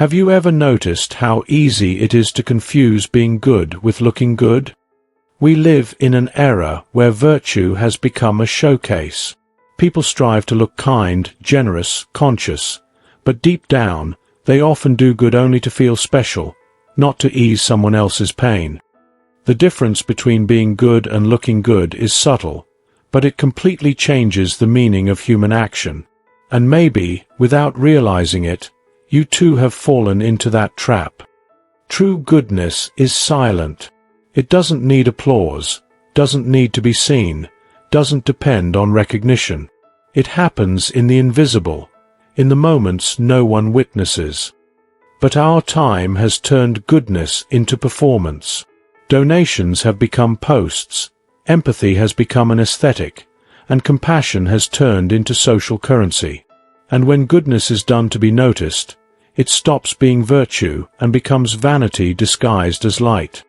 Have you ever noticed how easy it is to confuse being good with looking good? We live in an era where virtue has become a showcase. People strive to look kind, generous, conscious, but deep down, they often do good only to feel special, not to ease someone else's pain. The difference between being good and looking good is subtle, but it completely changes the meaning of human action. And maybe, without realizing it, you too have fallen into that trap. True goodness is silent. It doesn't need applause, doesn't need to be seen, doesn't depend on recognition. It happens in the invisible, in the moments no one witnesses. But our time has turned goodness into performance. Donations have become posts, empathy has become an aesthetic, and compassion has turned into social currency. And when goodness is done to be noticed, it stops being virtue and becomes vanity disguised as light.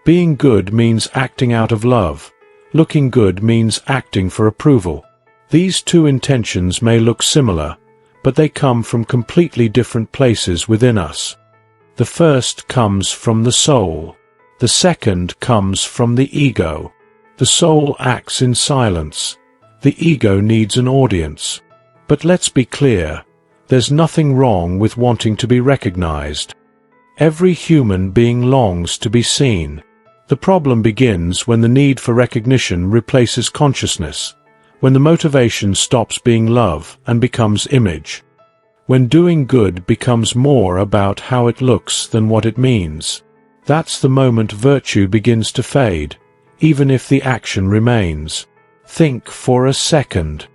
Being good means acting out of love. Looking good means acting for approval. These two intentions may look similar, but they come from completely different places within us. The first comes from the soul. The second comes from the ego. The soul acts in silence. The ego needs an audience. But let's be clear, there's nothing wrong with wanting to be recognized. Every human being longs to be seen. The problem begins when the need for recognition replaces consciousness, when the motivation stops being love and becomes image. When doing good becomes more about how it looks than what it means. That's the moment virtue begins to fade, even if the action remains. Think for a second.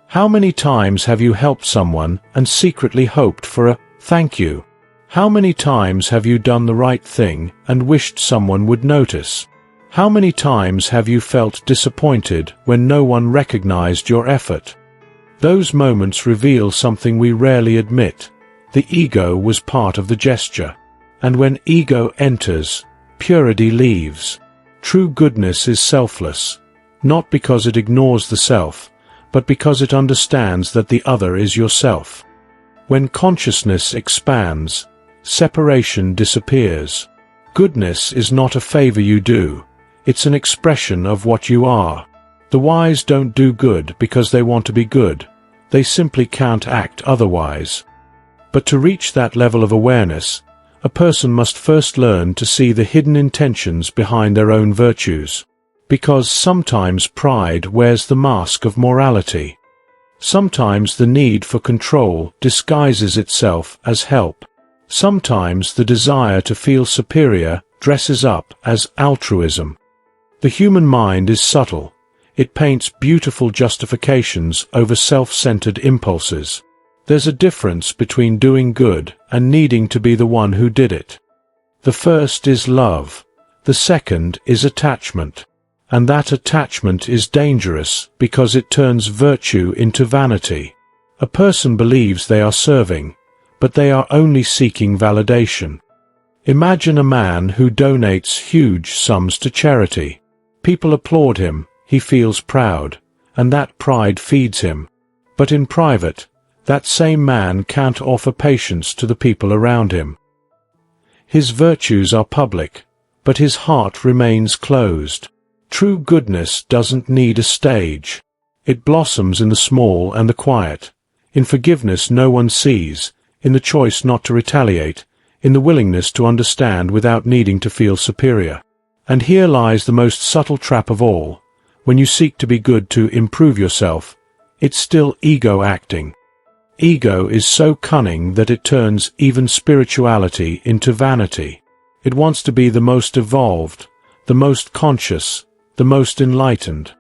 How many times have you helped someone and secretly hoped for a thank you? How many times have you done the right thing and wished someone would notice? How many times have you felt disappointed when no one recognized your effort? Those moments reveal something we rarely admit. The ego was part of the gesture. And when ego enters, purity leaves. True goodness is selfless, not because it ignores the self, but because it understands that the other is yourself. When consciousness expands, separation disappears. Goodness is not a favor you do, it's an expression of what you are. The wise don't do good because they want to be good, they simply can't act otherwise. But to reach that level of awareness, a person must first learn to see the hidden intentions behind their own virtues. Because sometimes pride wears the mask of morality. Sometimes the need for control disguises itself as help. Sometimes the desire to feel superior dresses up as altruism. The human mind is subtle. It paints beautiful justifications over self-centered impulses. There's a difference between doing good and needing to be the one who did it. The first is love. The second is attachment. And that attachment is dangerous because it turns virtue into vanity. A person believes they are serving, but they are only seeking validation. Imagine a man who donates huge sums to charity. People applaud him, he feels proud, and that pride feeds him. But in private, that same man can't offer patience to the people around him. His virtues are public, but his heart remains closed. True goodness doesn't need a stage. It blossoms in the small and the quiet, in forgiveness no one sees, in the choice not to retaliate, in the willingness to understand without needing to feel superior. And here lies the most subtle trap of all. When you seek to be good to improve yourself, it's still ego acting. Ego is so cunning that it turns even spirituality into vanity. It wants to be the most evolved, the most conscious, the most enlightened.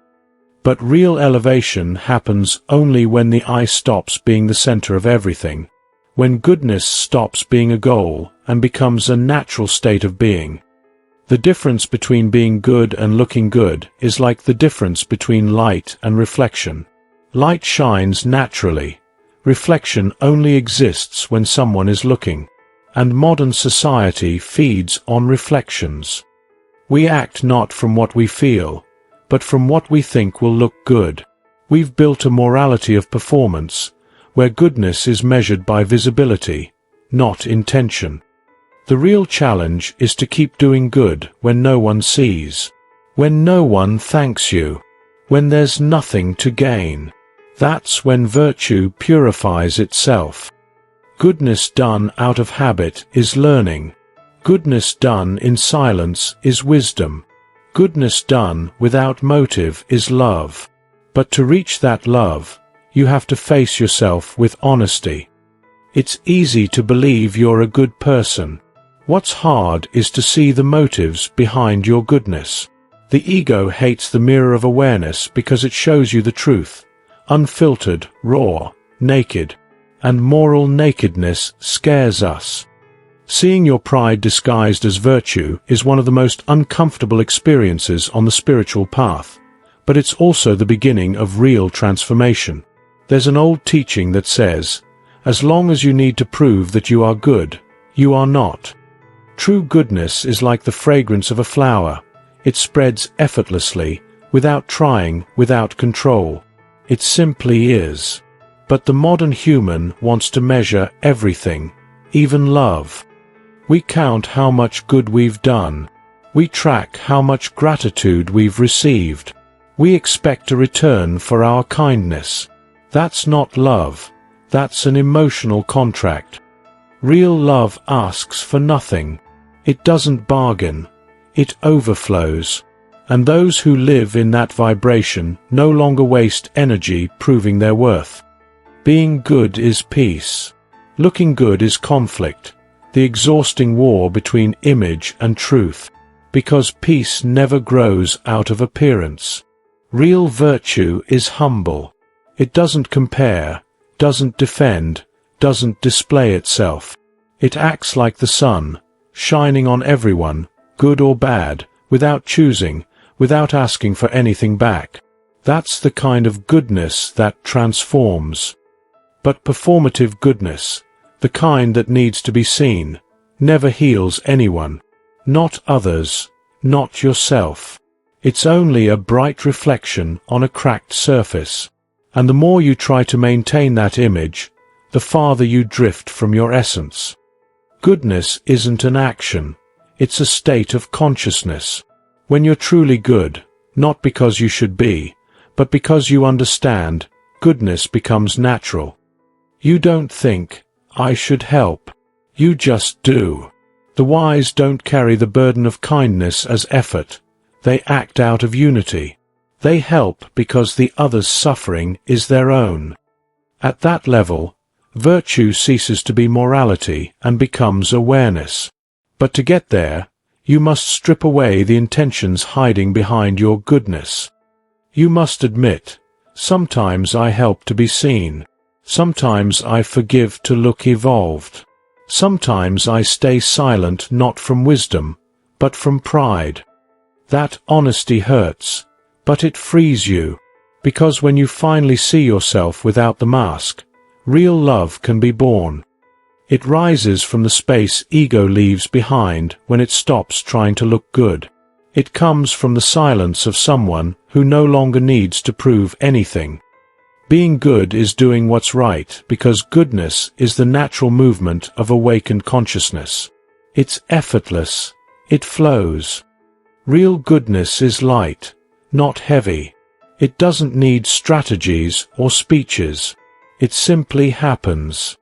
But real elevation happens only when the I stops being the center of everything, when goodness stops being a goal and becomes a natural state of being. The difference between being good and looking good is like the difference between light and reflection. Light shines naturally. Reflection only exists when someone is looking. And modern society feeds on reflections. We act not from what we feel, but from what we think will look good. We've built a morality of performance, where goodness is measured by visibility, not intention. The real challenge is to keep doing good when no one sees, when no one thanks you, when there's nothing to gain. That's when virtue purifies itself. Goodness done out of habit is learning. Goodness done in silence is wisdom. Goodness done without motive is love. But to reach that love, you have to face yourself with honesty. It's easy to believe you're a good person. What's hard is to see the motives behind your goodness. The ego hates the mirror of awareness because it shows you the truth, unfiltered, raw, naked, and moral nakedness scares us. Seeing your pride disguised as virtue is one of the most uncomfortable experiences on the spiritual path, but it's also the beginning of real transformation. There's an old teaching that says, as long as you need to prove that you are good, you are not. True goodness is like the fragrance of a flower. It spreads effortlessly, without trying, without control. It simply is. But the modern human wants to measure everything, even love. We count how much good we've done. We track how much gratitude we've received. We expect a return for our kindness. That's not love. That's an emotional contract. Real love asks for nothing. It doesn't bargain. It overflows. And those who live in that vibration no longer waste energy proving their worth. Being good is peace. Looking good is conflict, the exhausting war between image and truth, because peace never grows out of appearance. Real virtue is humble. It doesn't compare, doesn't defend, doesn't display itself. It acts like the sun, shining on everyone, good or bad, without choosing, without asking for anything back. That's the kind of goodness that transforms. But performative goodness, the kind that needs to be seen, never heals anyone. Not others, not yourself. It's only a bright reflection on a cracked surface. And the more you try to maintain that image, the farther you drift from your essence. Goodness isn't an action, it's a state of consciousness. When you're truly good, not because you should be, but because you understand, goodness becomes natural. You don't think, I should help. You just do. The wise don't carry the burden of kindness as effort. They act out of unity. They help because the other's suffering is their own. At that level, virtue ceases to be morality and becomes awareness. But to get there, you must strip away the intentions hiding behind your goodness. You must admit, sometimes I help to be seen. Sometimes I forgive to look evolved. Sometimes I stay silent not from wisdom, but from pride. That honesty hurts, but it frees you, because when you finally see yourself without the mask, real love can be born. It rises from the space ego leaves behind when it stops trying to look good. It comes from the silence of someone who no longer needs to prove anything. Being good is doing what's right because goodness is the natural movement of awakened consciousness. It's effortless. It flows. Real goodness is light, not heavy. It doesn't need strategies or speeches. It simply happens.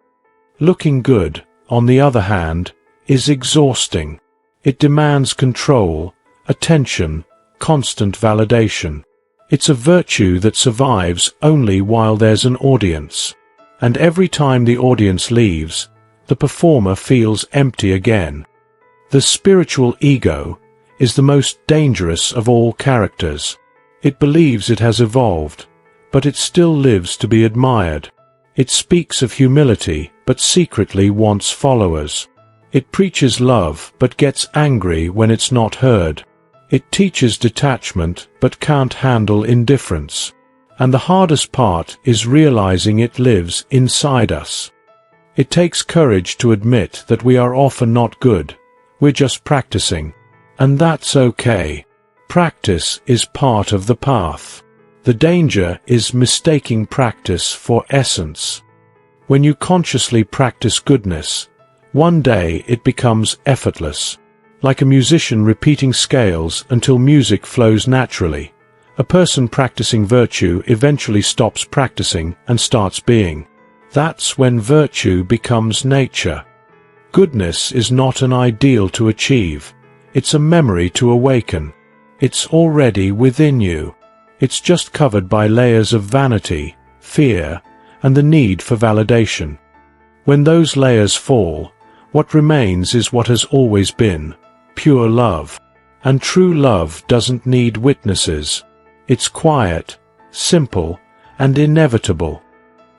Looking good, on the other hand, is exhausting. It demands control, attention, constant validation. It's a virtue that survives only while there's an audience. And every time the audience leaves, the performer feels empty again. The spiritual ego is the most dangerous of all characters. It believes it has evolved, but it still lives to be admired. It speaks of humility, but secretly wants followers. It preaches love, but gets angry when it's not heard. It teaches detachment, but can't handle indifference. And the hardest part is realizing it lives inside us. It takes courage to admit that we are often not good. We're just practicing. And that's okay. Practice is part of the path. The danger is mistaking practice for essence. When you consciously practice goodness, One day it becomes effortless. Like a musician repeating scales until music flows naturally. A person practicing virtue eventually stops practicing and starts being. That's when virtue becomes nature. Goodness is not an ideal to achieve. It's a memory to awaken. It's already within you. It's just covered by layers of vanity, fear, and the need for validation. When those layers fall, what remains is what has always been, pure love. And true love doesn't need witnesses. It's quiet, simple, and inevitable.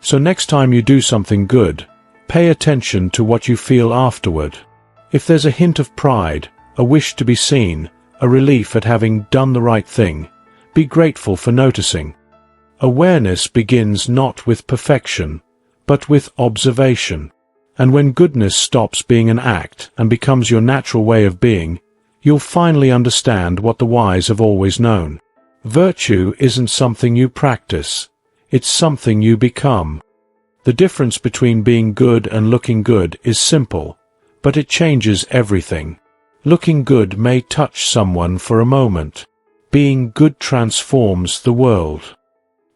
So next time you do something good, pay attention to what you feel afterward. If there's a hint of pride, a wish to be seen, a relief at having done the right thing, be grateful for noticing. Awareness begins not with perfection, but with observation. And when goodness stops being an act and becomes your natural way of being, you'll finally understand what the wise have always known. Virtue isn't something you practice. It's something you become. The difference between being good and looking good is simple, but it changes everything. Looking good may touch someone for a moment. Being good transforms the world.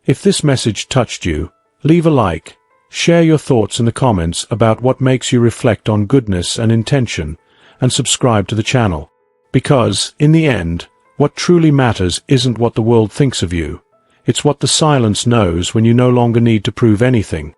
If this message touched you, leave a like, share your thoughts in the comments about what makes you reflect on goodness and intention, and subscribe to the channel. Because, in the end, what truly matters isn't what the world thinks of you. It's what the silence knows when you no longer need to prove anything.